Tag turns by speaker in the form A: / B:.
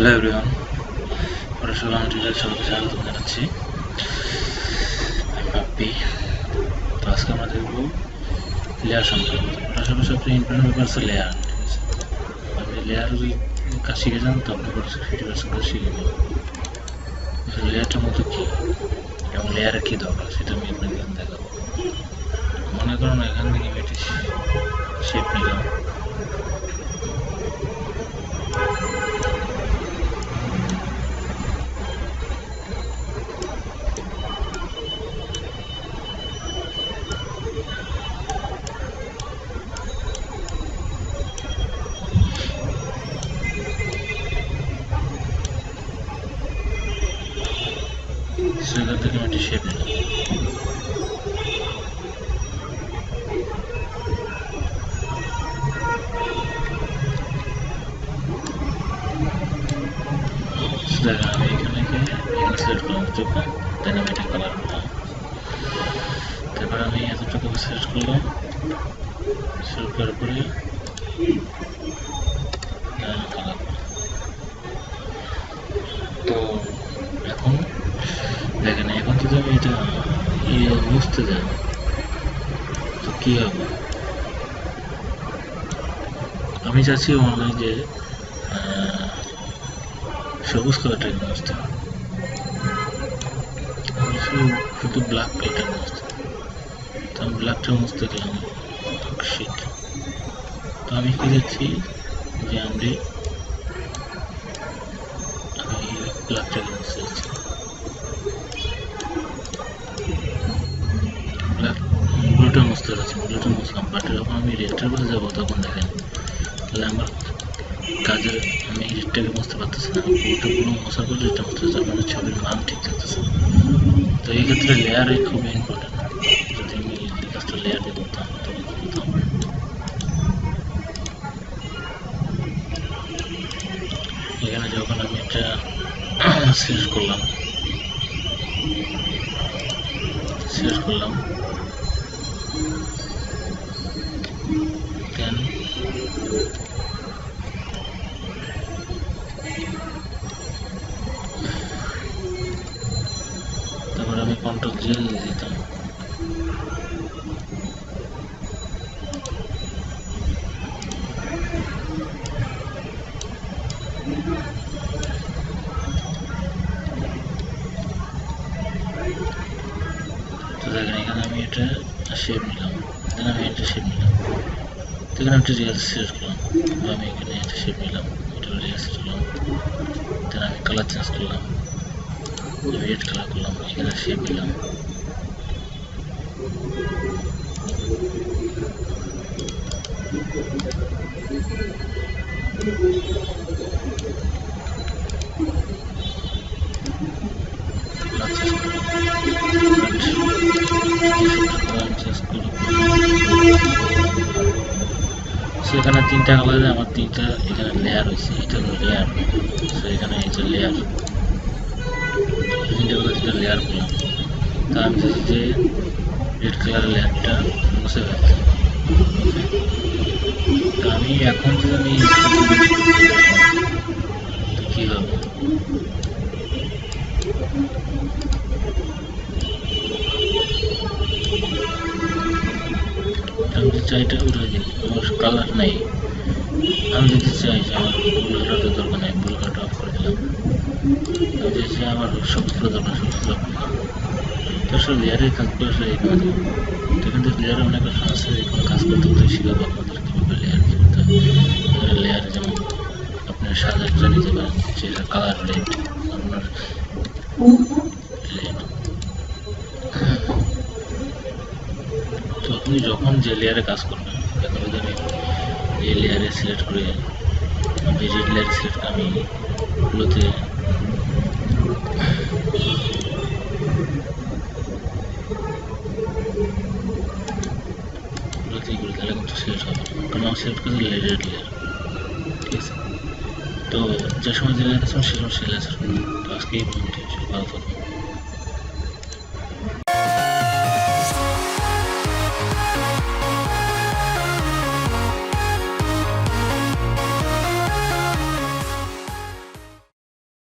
A: Hello everyone, পড়াশোনা tutorial সবাইকে স্বাগত জানাচ্ছি। আমি পাপ্পি। তো আজকে আমরা দেখব লেয়ার সম্পর্কে। পড়াশোনার সবচেয়ে ইম্পর্টেন্ট ব্যাপার হচ্ছে লেয়ার। ঠিক আছে, আপনি লেয়ার যদি কাজ শিখে যান তো আপনি 50% কাজ শিখে যাবেন। লেয়ারটার মতো কী এবং লেয়ারে কী দরকার সেটা আমি আপনাকে দেখাবো। মনে করুন এখান থেকে আমি একটি শেপ নিলাম, সেখান থেকে আমি একটি শেপ নিলাম। আমি এখানে সিলেক্ট করলাম এতটুকু, দেন আমি এটা কালার করলাম। তারপর আমি এতটুকু সিলেক্ট করলাম, সিলেক্ট করার পরে কালার। তো এখন দেখেন, এখন যদি আমি এটা বুঝতে যাই তো কী হবে। আমি চাচ্ছি অনলাইন যে সবুজ কালারটাকে মুছতে, শুধু ব্ল্যাক কালারটা মুছতে। তো আমি ব্ল্যাকটা মুছতে গেলাম শীত। তো আমি কি যাচ্ছি যে আমি ব্ল্যাকটাকে মুছতে যাচ্ছি, ব্লুটা মুছতে যাচ্ছি, ব্লুটা মুছলাম। বাট যখন আমি রেডটার বলে যাবো তখন দেখেন তাহলে আমার কাজের আমি রেডটাকে মুছতে পারতেছি না। ব্লুটা পুরো মশার পর রেডটা মুছতে যাচ্ছে, মানে ছবির মান ঠিক থাকতেছে। তো এই ক্ষেত্রে লেয়ারে খুব ইম্পর্টেন্ট। যদি আমি এই কাজটা লেয়ার দিয়ে করতাম তখন করতাম। এখানে যখন আমি এটা সিলেক্ট করলাম, দেন তারপর আমি কন্ট্রোল জি দিয়ে দিতাম। তো দেখেন এখানে আমি এটা শেপ নিলাম, দেন আমি এটা শেপ নিলাম। তো এখানে একটা রিয়াল সিলেক্ট করলাম, আমি এখানে একটা শেপ নিলাম, এটা রিয়াল সিলেক্ট করলাম। দেন আমি কালার চেঞ্জ করলাম, রেড কালার করলাম, এখানে শেপ নিলাম। সেখানে তিনটা কালারে আমার তিনটা এখানে লেয়ার হয়েছে, এটা হলো লেয়ার। তো এখানে এই যে লেয়ার, তিনটা তিনটা লেয়ার করলাম। তা আমি চাচ্ছি যে রেড কালারের লেয়ারটা মুছে ফেলতে। তো আমি এখন যদি আমি কী হবে, আমি যদি চাই এটা উঠে দিই, আমার কালার নেই। আমি যদি চাই যে আমার ব্লু কালারটা দরকার নেই, ব্লু কালারটা অফ করে দিলাম। আমি যদি চাই আমার সবুজ কালার দরকার, সবুজ কালার করলাম। তো আসলে লেয়ারের কাজগুলো আসলে এখানে দেবো। তো এখান থেকে লেয়ারে অনেক অপশন আছে, এখানে কাজ করতে করতে শিখাবো আপনাদের কীভাবে লেয়ার করতে হয়। এখানে লেয়ারে যেমন আপনার সাজাটা নিতে পারেন, সেটা কালার রেড, আপনার রেড। তো আপনি যখন যে লেয়ারে কাজ করবেন, এখন যদি আমি এই লেয়ারে সিলেক্ট করে আমি রেড লেয়ারে সিলেক্ট করে আমি এগুলোতে করি, তাহলে কিন্তু সিলেক্ট হবে, কারণ আমি সিলেক্ট করেছি রেড লেয়ার। ঠিক আছে, তো যে সময় যে লেয়ার আছে সে সময় সে লেয়ার। তো আজকে এই পর্যন্ত, ভালো থাকবেন।